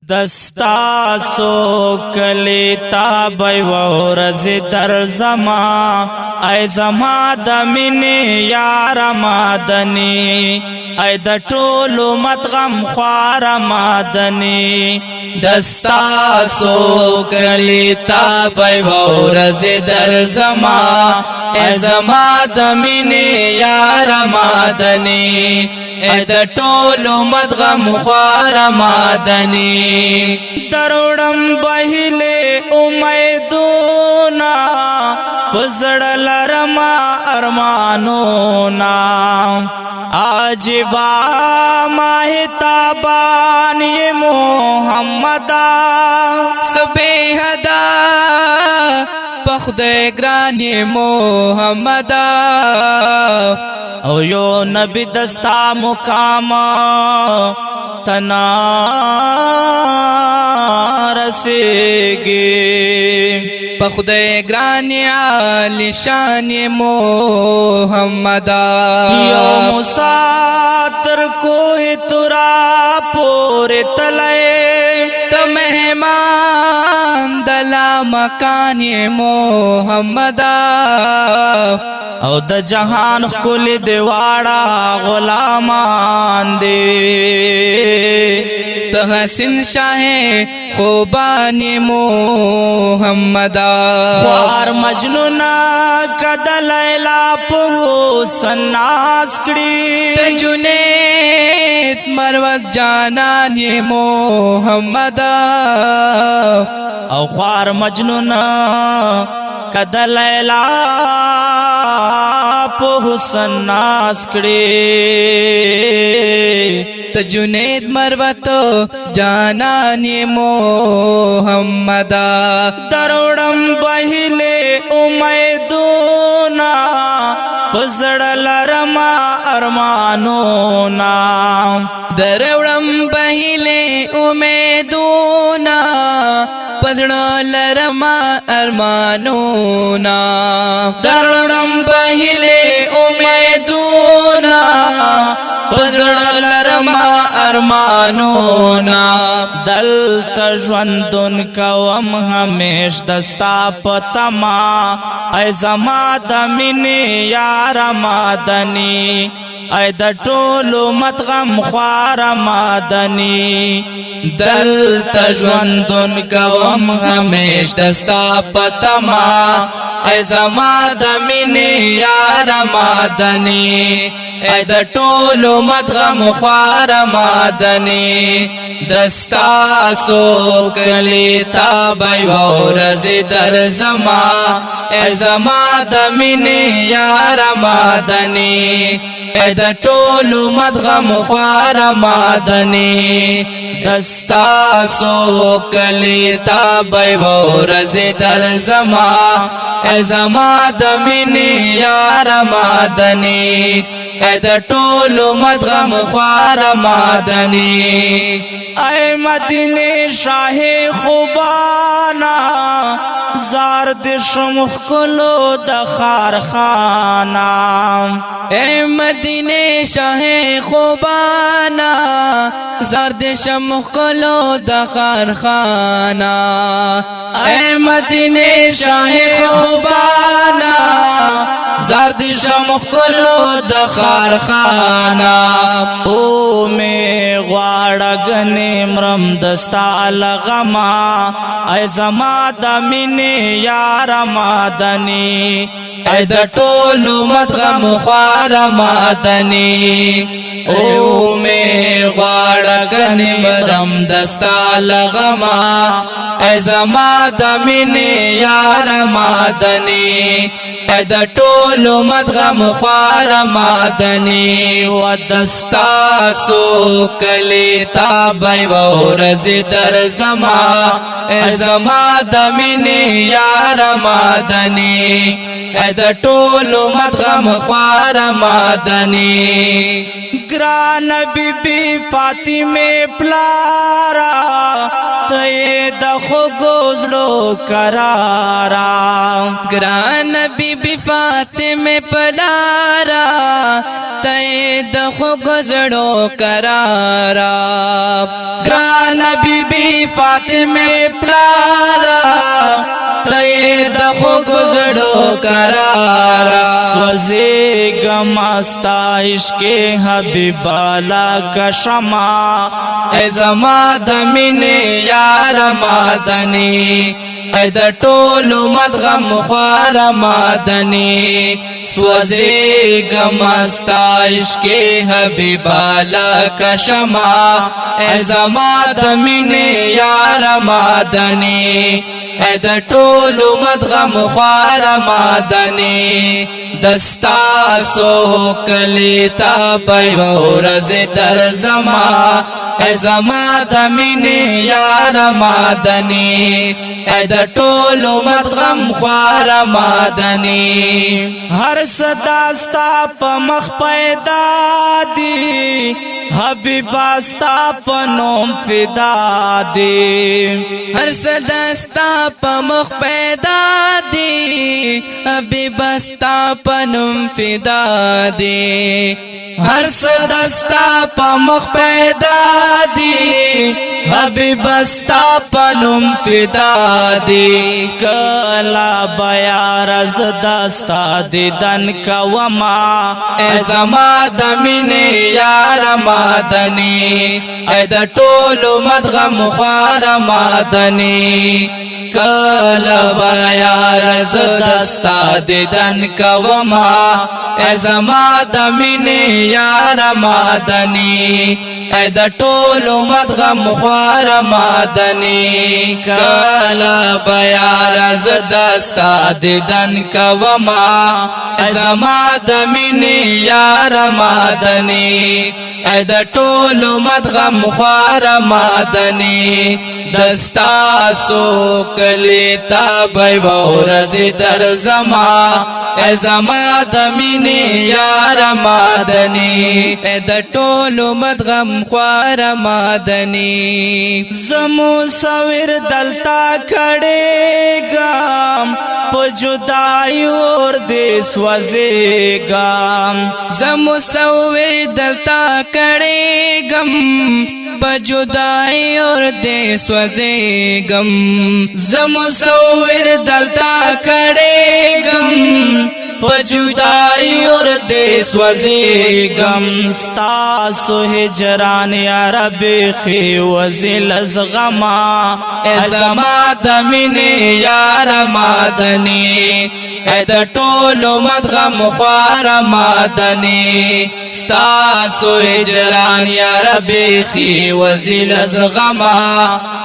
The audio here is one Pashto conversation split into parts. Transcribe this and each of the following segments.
دستا سو کلیتا بی ورز در زما ای زما د مینې یار مادنی ای د ټولو مدغم خوار مادنی دستا سو کلیتا بی ورز در زما ای زما د مینې یار مادنی ای د ټولو مدغم خوار مادنی دروڑم بہلے امیدونا پزڑ لرما ارمانونا عجبا ماہتابانی محمدا سبے حدا پخدے گرانی محمدا او یو نبی دستا مقام تنا رسیگی پخدے گرانی عالی شان محمدا یو مساتر کوئی ترا پورے تلے تو مہمان دلا مکان محمدا او د جہان کل دیواڑا غلامان دے تو حسن شاہ خوبان محمدا خوار مجنونا کد لیلا پہو سناس کڑی تجنیت مروت جانان محمدا او خوار مجنونا کد لیلا پہو سناس کڑی تجنید مروتو جانان محمدا دروڑم بہلے امیدونا پزڑ لرما ارمانونا دروڑم بہلے امیدونا پزڑ لرما ارمانونا دروڑم بہلے امیدونا پزڑ لرما ارمانونا دل تجوندن کوم ہمیش دستا پتما ای زما د مینې یار مادنی ای د ټولو مدغم خوار مادنی دل تجوندن کوم ہمیش دستا پتما ای زما د مینې یار مادنی ای د ټولو مدغم خوار مادنی دستا سو کلیتا بی ورز در زما ای زما د مینې یار مادنی ای د ټولو مدغم خوار مادنی دستا سو کلیتا بی ورز در زما ای زما د مینې یار مادنی ای د ټولو مدغم خوار مادنی اے مدینه شاہ خوبانا زار دشمخ کلو دخار خانا اے مدینے شاہ خوبانا زرد شمخ کلو دخار خانا اے مدینے شاہ خوبانا زرد شمخ کلو دخار خانا او میں غواړه غنی مرم دستا لغما ای زما د مینې یار مادنی ای د ټولو مدغم خوار مادنی او می غواړه غنی مرم دستا لغما ای زما د مینې یار مادنی ای د ټولو مدغم خوار مادنی و دستا سو کلیتا بی ورز در زما ای زما د مینې یار مادنی ای د ټولو مدغم خوار مادنی گران بی بی فاطمه پلارا تے د خوگو زړو قرارا ګران بیبي فاطمه پلارا ته د خو گزړو قرارا ګران بیبي فاطمه پلارا ته د خو گزړو قرارا سوزے گماستا عشق حبیب بالا کا شمع اے زما د مینې یار مدني اے د ټولو مدغم خوار مدني سوځېږم ستا عشق حبیب بالا کا شمع اے زما د مینې یار مدني اے د ټولو مدغم خوار مدني دستا سو کلی تا بای ورځ در زما اے زما د مینې یار مدني اے د ټولو مدغم خوار مدني ہر صدا ستا په مخ پیدا دی حبیبا ستا په نوم فدا دی هر صدا ستا په مخ پیدا دی حبیبا ستا په نوم فدا دی ہر صدا ستا په مخ پیدا دی حبیبا ستا په نوم فدا دی کلا بیا رز دستا دیدن کوما اے زما د مینې یار مدني اے د ټولو مدغم خوار مدني کله بیا رز دستا دیدن کوما اے زما د مینې یار مدني اے د ټولو مدغم خوار مدني کله بیا رز دستا دیدن کوما اے زما د مینې یار مدني اے د ټولو مدغم خوار مدني دستا سو کلی تا بای ورځ در زما اے زما د مینې یار مدني اے د ټولو مدغم خوار مدني زمو سویر دلتا کھڑے گام په جدائی اور دے سوزے گام زمو سویر دلتا کڑے گم بجدائی اور دے سوزے گم زمو سویر دلتا کھڑے گم پجدائی اور دے سوزے گم ستاسو ہجران یا رب خی وزل زغما اے زما د مینې یار مدني اے د ټولو مدغم خوار مدني ستاسو هجران یا رب خی وزل زغما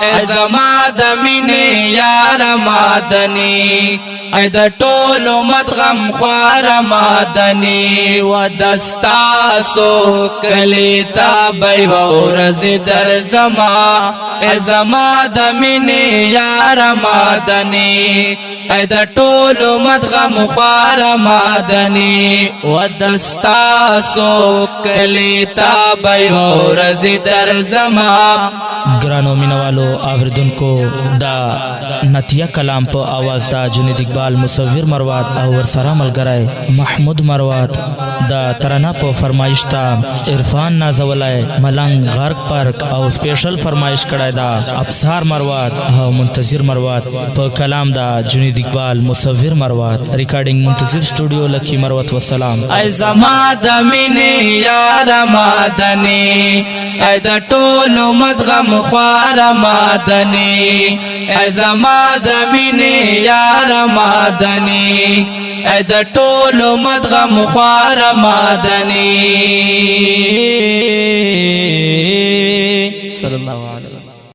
اے زما د مینې یار مدني اے د ټولو مدغم خوار مدني ودستا سو کلی تا بای ورځ در زما اے زما د مینې یار مدني اے د ټولو مدغم خوار مدني ودستا سو کلی تا بای ورځ در زما گرانو مینوالو آوردونکو دا نتیہ کلام په आवाज دا جنید اقبال مصور مروات او ورسره ملګری محمود مروات دا ترانه په فرمایش تا عرفان نازولای ملنګ غرق پارک او سپیشل فرمایش کړای دا افسار مروات او منتظر مروات په کلام دا جنید اقبال مصور مروات ریکارډینګ منتظر سټوډیو لکی مروات والسلام اے زما د مینې یار مدني اے د ټولو مدغم خوار مدني اے زما د مینې یار مدني اے د ټولو مدغم خوار مدني صلی الله